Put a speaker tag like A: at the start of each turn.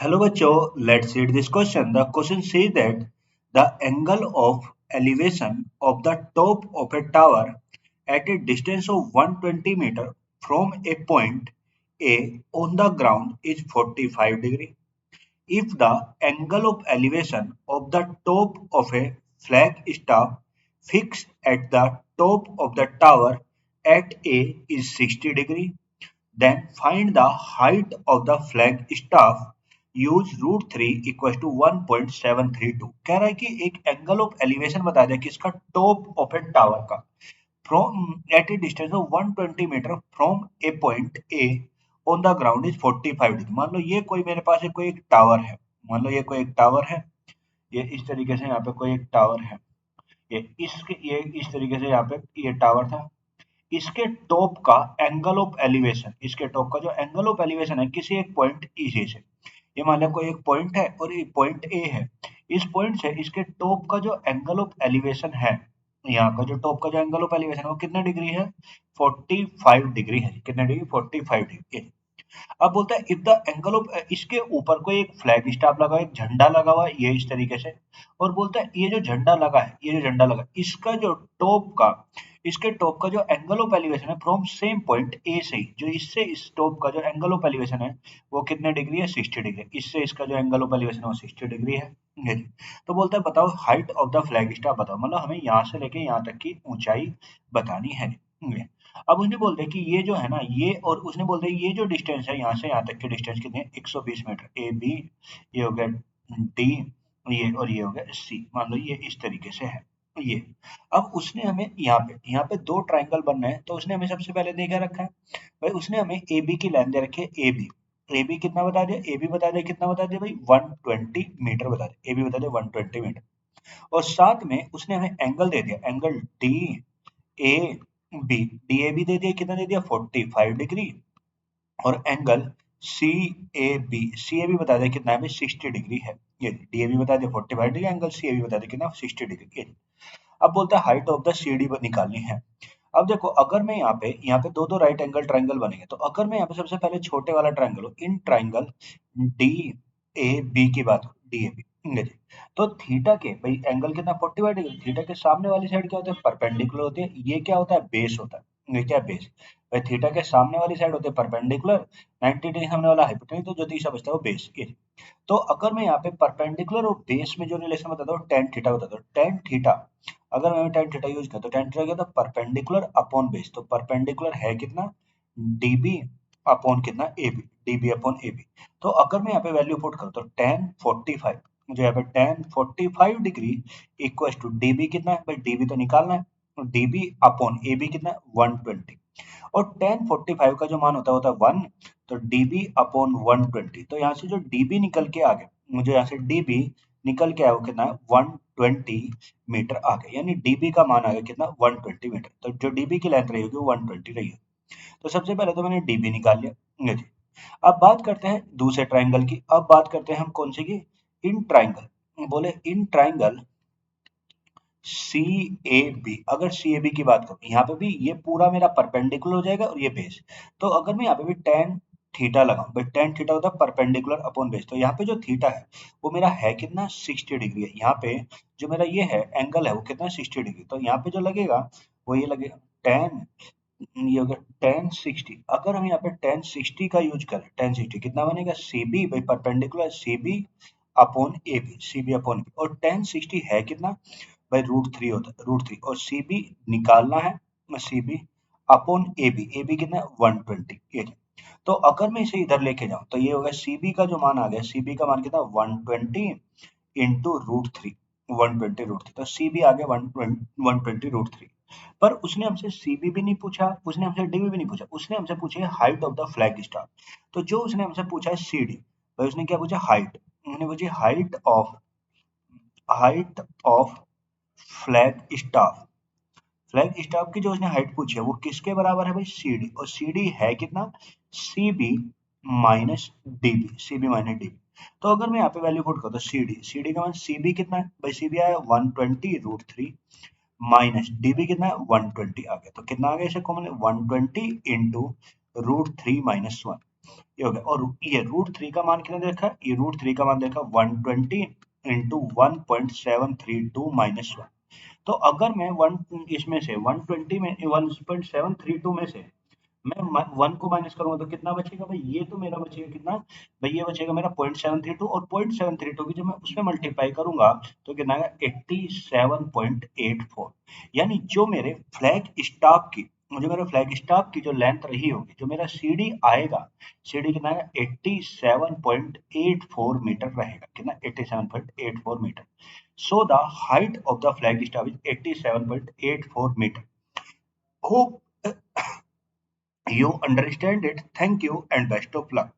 A: Hello bachcho, let's read this question. The question says that the angle of elevation of the top of a tower at a distance of 120 meter from a point A on the ground is 45 degree. If the angle of elevation of the top of a flag staff fixed at the top of the tower at A is 60 degree, then find the height of the flag staff. Use √3 equal to 1.732। कह रहा है कि एक angle of elevation बता दिया किसका, top of a tower का, from at a distance of 120 metre from a point A on the ground is 45 degree. मान लो ये कोई मेरे पास है, कोई एक टावर है, मान लो ये कोई एक टावर है, ये इस तरीके से यहाँ पे कोई एक टावर है, ये इस तरीके से यहाँ पे ये टावर था। इसके टॉप का एंगल ऑफ एलिवेशन, इसके टॉप का जो एंगल ऑफ एलिवेशन है किसी एक पॉइंट ई से, ये मान लिया कोई एक पॉइंट है और ये पॉइंट ए है, इस पॉइंट से इसके टॉप का जो एंगल ऑफ एलिवेशन है, यहाँ का जो टॉप का जो एंगल ऑफ एलिवेशन है वो कितना डिग्री है, 45 डिग्री है। कितना डिग्री, 45 डिग्री। अब बोलता है इफ द एंगल ऑफ, इसके ऊपर कोई एक फ्लैग स्टाफ लगा, एक झंडा लगा हुआ है ये इस तरीके से, और बोलता है ये जो झंडा लगा है, ये जो झंडा लगा इसका जो टॉप का, इसके टॉप का जो एंगल ऑफ एलिवेशन है फ्रॉम सेम पॉइंट ए से ही, जो इससे इस टॉप का जो एंगल ऑफ एलिवेशन है वो कितने डिग्री है, 60 डिग्री। इससे इसका जो एंगल ऑफ एलिवेशन है वो 60 डिग्री है। ये जी। तो बोलता है बताओ height of the flag staff बताओ, मतलब हमें यहाँ से लेके यहाँ तक की ऊंचाई बतानी है। ये। अब उसने बोल दिया कि ये जो है ना, ये और उसने बोल दिया ये जो डिस्टेंस है यहाँ से यहाँ तक की डिस्टेंस कितनी है, 120 मीटर। ए बी, ये हो गया डी, ये और ये हो गया सी, मान लो ये इस तरीके से है ये। अब उसने हमें यहाँ पे दो ट्राइंगल बनना है, तो उसने हमें सबसे पहले दे क्या रखा है भाई, उसने हमें ए बी की लाइन दे रखी है, ए बी। ए बी कितना बता दिया, ए बी बता दिया कितना बता दिया भाई, 120 मीटर बता दिया, ए बी बता दिया 120 मीटर। और साथ में उसने हमें एंगल दे दिया, angle D A B, D A B दे दिया, कितना दे दिया 45 डिग्री। और angle C C A B बता दिया कितना है भाई, 60 डिग्री है। ये डी ए बी बता दिया 45 degree, angle C A B बता दिया कितना, 60 डिग्री। ये। अब बोलता है height of the C D निकालनी है। अब देखो अगर मैं यहाँ पे दो दो राइट एंगल ट्राइंगल बनेंगे, तो अगर मैं यहाँ पे सबसे पहले छोटे वाला ट्राइंगल हो, in triangle D A B की बात हो, डी ए बी, जी। तो थीटा के भाई एंगल कितना, 45 डिग्री। थीटा के सामने वाली साइड क्या होता है, परपेंडिकुलर होती है, ये क्या होता है, बेस होता है। ये क्या है, बेस। भाई थीटा के सामने वाली साइड होती है परपेंडिकुलर, 90 डिग्री सामने वाला हाइपोटेन्यूज, तो जो तीसरा बचता है वो बेस। ये। तो अगर मैं यहाँ पे परपेंडिकुलर और बेस में जो रिलेशन बताता हूँ, टेन थीटा बताता हूँ, टेन थीटा, अगर मैं टेन थीटा यूज करता हूँ, टेन थीटा क्या होता है, परपेंडिकुलर अपॉन बेस। तो परपेंडिकुलर है कितना, डीबी अपॉन कितना, A B, DB upon A B. तो अगर मैं यहाँ पे वैल्यू पुट करूँ तो टेन 45, मुझे यहाँ पे tan 45 degree equal to DB कितना है भाई, डीबी तो निकालना है, तो डीबी अपॉन ए बी कितना है 120। और टेन 45 का जो मान होता है 1, तो dB अपॉन 120। तो यहाँ से जो dB निकल के आ गया, मुझे यहाँ से dB निकल के आया वो कितना है, 120 मीटर आ गया, यानी dB का मान आ गया कितना, 120 मीटर। तो जो dB की लेंथ रही होगी वो 120 रही है। तो सबसे पहले तो मैंने dB निकाल लिया। ये जी। अब बात करते हैं दूसरे ट्राइंगल की, अब बात करते हैं हम कौन सी की, इन ट्राइंगल। बोले in triangle C A B, अगर सी ए बी की बात करूं, यहाँ पे भी ये पूरा मेरा परपेंडिकुलर हो जाएगा और ये बेस। तो अगर मैं यहाँ पे भी टेन थीटा लगाऊं भाई, टेन थीटा होता है परपेंडिकुलर अपॉन बेस, तो यहाँ पे जो थीटा है वो मेरा है कितना, 60 डिग्री है। यहाँ पे जो मेरा ये है एंगल है वो कितना, 60 डिग्री। तो यहाँ पे जो लगेगा वो ये लगेगा टेन, ये हो गया टेन 60। अगर हम यहाँ पे टेन 60 का यूज करें, टेन 60 कितना बनेगा, सी बी भाई perpendicular C B upon A B, C B upon B. और टेन 60 है कितना भाई, √3 होता है, √3। और सी बी निकालना है, C B upon A B कितना है 120। ये है। तो अगर मैं इसे इधर लेके जाऊं तो ये होगा सी बी का जो मान आ गया, सी बी का मान कितना 120 इंटू √3, 120 √3। तो सी बी आ गया 120 √3। पर उसने हमसे सी बी भी नहीं पूछा, उसने हमसे डी भी नहीं पूछा, उसने हमसे पूछे height of the flag star. तो जो उसने हमसे पूछा है सी डी, भाई उसने क्या पूछा, हाइट। उन्होंने पूछी height of flag staff. Flag staff की जो उसने हाइट पूछी है वो किसके बराबर है भाई, सी डी। और सी डी है कितना, C B minus D B, C B minus D B. तो अगर मैं यहाँ पे वैल्यू पुट करूँ तो सी डी का मान, सी बी कितना है भाई, सी बी आया 120 √3 माइनस डी बी कितना है 120 आ गया। तो कितना आ गया इसे कॉमन, 120 इंटू √3 माइनस 1। ये हो गया। और ये √3 का मान कितना देखा, ये √3 का मान देखा 120 इंटू 1.732 - 1। तो अगर मैं वन इसमें से 120 में 1.732 में से मैं 1 को माइनस करूंगा तो कितना बचेगा भाई, ये तो मेरा बचेगा कितना भाई, ये बचेगा मेरा 0.732, और 0.732 की जब मैं उसमें मल्टीप्लाई करूंगा तो कितना आएगा 87.84। यानी जो मेरे फ्लैग स्टाफ की, मुझे मेरे फ्लैग स्टाफ की जो लेंथ रही होगी, जो मेरा सीडी आएगा, सीडी कितना आएगा 87.84 मीटर रहेगा, कितना 87.84 metre. So the height of the flag staff is 87.84 metre. Hope you understand it. Thank you and best of luck.